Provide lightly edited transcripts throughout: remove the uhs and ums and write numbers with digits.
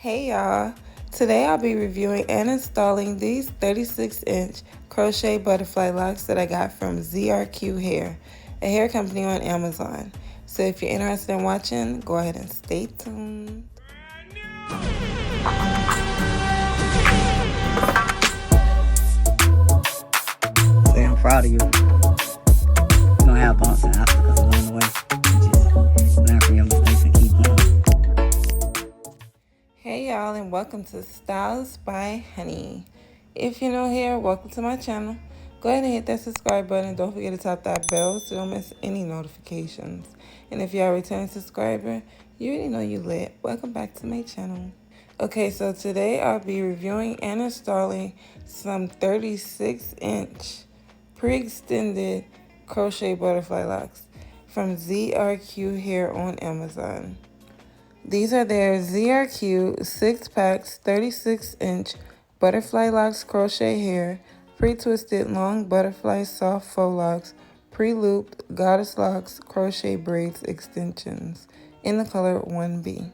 Hey y'all, today I'll be reviewing and installing these 36-inch crochet butterfly locks that I got from ZRQ Hair, a hair company on Amazon. So if you're interested in watching, go ahead and stay tuned. Say I'm proud of you. You're gonna have bumps and obstacles along the way. Just learn from your mistakes and keep going. Hey y'all, and welcome to Styles by Honey. If you're new here, welcome to my channel. Go ahead and hit that subscribe button. Don't forget to tap that bell so you don't miss any notifications. And if you're a returning subscriber, you already know you lit. Welcome back to my channel. Okay, so today I'll be reviewing and installing some 36-inch pre-extended crochet butterfly locks from ZRQ Hair on Amazon. These are their ZRQ 6-packs 36-inch butterfly locks crochet hair, pre-twisted long butterfly soft faux locks, pre-looped goddess locks crochet braids extensions in the color 1B.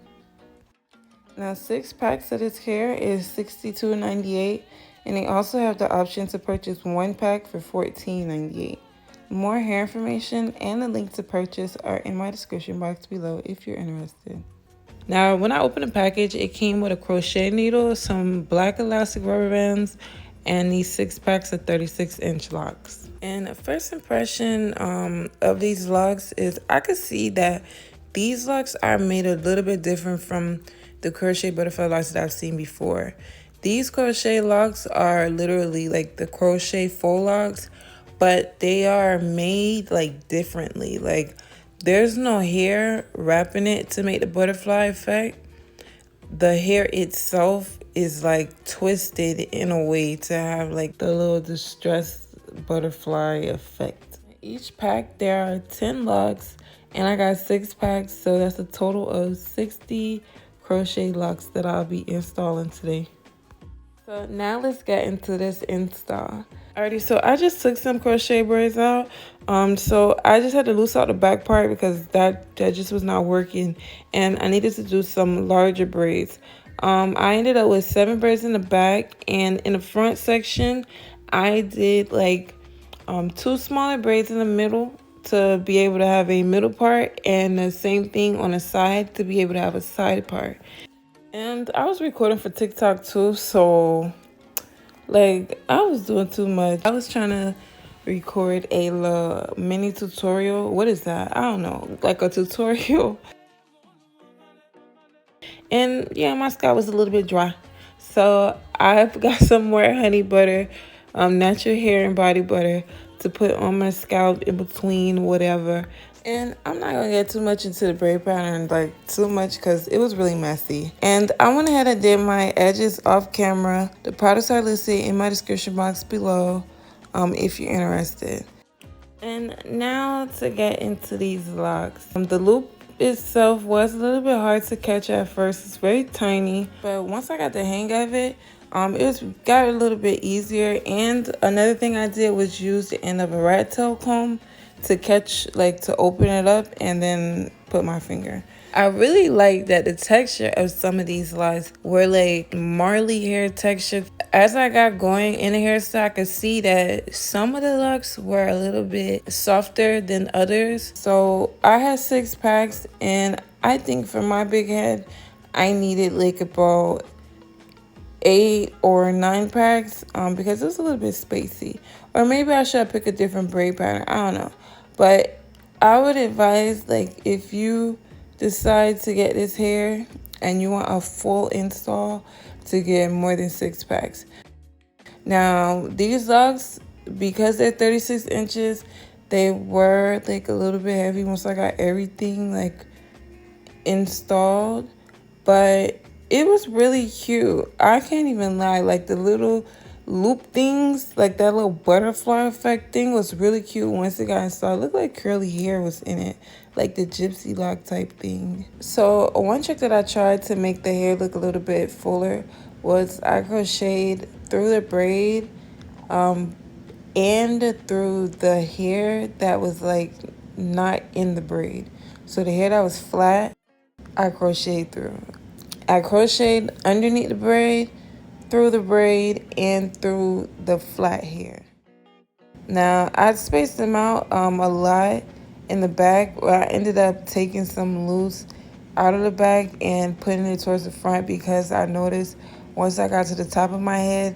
Now 6 packs of this hair is $62.98, and they also have the option to purchase 1 pack for $14.98. More hair information and the link to purchase are in my description box below if you're interested. Now, when I opened the package, it came with a crochet needle, some black elastic rubber bands, and these 6 packs of 36-inch locks. And the first impression of these locks is I could see that these locks are made a little bit different from the crochet butterfly locks that I've seen before. These crochet locks are literally like the crochet faux locks, but they are made like differently. Like, there's no hair wrapping it to make the butterfly effect. The hair itself is like twisted in a way to have like the little distressed butterfly effect. Each pack there are 10 locks, and I got 6 packs, so that's a total of 60 crochet locks that I'll be installing today. So now let's get into this install. Alrighty, so I just took some crochet braids out. So I just had to loose out the back part because that just was not working, and I needed to do some larger braids. I ended up with 7 braids in the back, and in the front section, I did like 2 smaller braids in the middle to be able to have a middle part, and the same thing on the side to be able to have a side part. And I was recording for TikTok too, so like I was doing too much. I was trying to record a little mini tutorial. What is that? I don't know, like a tutorial. And yeah, my scalp was a little bit dry, so I got some more honey butter, natural hair and body butter to put on my scalp in between whatever. And I'm not gonna get too much into the braid pattern, like too much, because it was really messy. And I went ahead and did my edges off camera. The products are listed in my description box below if you're interested. And now to get into these locks. The loop itself was a little bit hard to catch at first. It's very tiny, but once I got the hang of it, got a little bit easier. And another thing I did was use the end of a rat tail comb to catch, like to open it up and then put my finger. I really like that the texture of some of these locks were like marley hair texture. As I got going in the hairstyle, I could see that some of the locks were a little bit softer than others. So I had 6 packs, and I think for my big head, I needed like about 8 or 9 packs because it was a little bit spacey. Or maybe I should pick a different braid pattern. I don't know. But I would advise, like, if you decide to get this hair and you want a full install, to get more than 6 packs. Now, these locks, because they're 36 inches, they were like a little bit heavy once I got everything like installed. But it was really cute. I can't even lie. Like the little loop things, like that little butterfly effect thing was really cute once it got installed. It looked like curly hair was in it, like the gypsy lock type thing. So one trick that I tried to make the hair look a little bit fuller was I crocheted through the braid and through the hair that was like not in the braid. So the hair that was flat, I crocheted through. I crocheted underneath the braid, through the braid, and through the flat hair. Now I spaced them out a lot in the back, where I ended up taking some loose out of the back and putting it towards the front, because I noticed once I got to the top of my head,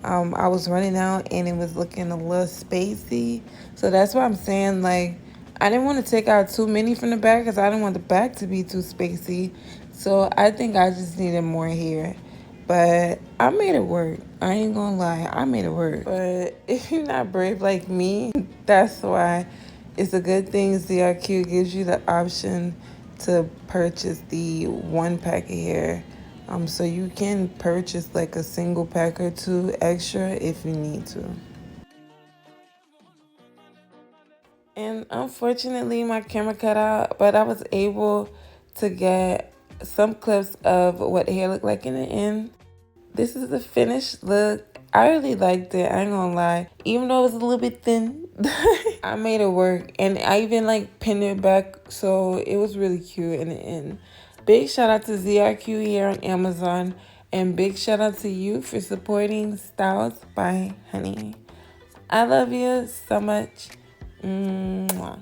I was running out and it was looking a little spacey. So that's why I'm saying, like, I didn't want to take out too many from the back because I didn't want the back to be too spacey. So I think I just needed more hair. But I made it work. I ain't gonna lie, I made it work. But if you're not brave like me, that's why it's a good thing ZRQ gives you the option to purchase the 1 pack of hair. So you can purchase like a single pack or 2 extra if you need to. And unfortunately, my camera cut out, but I was able to get some clips of what the hair looked like in the end. This is the finished look. I really liked it, I ain't gonna lie. Even though it was a little bit thin, I made it work. And I even like pinned it back, so it was really cute in the end. Big shout out to ZRQ here on Amazon. And big shout out to you for supporting Styles by Honey. I love you so much. Mwah.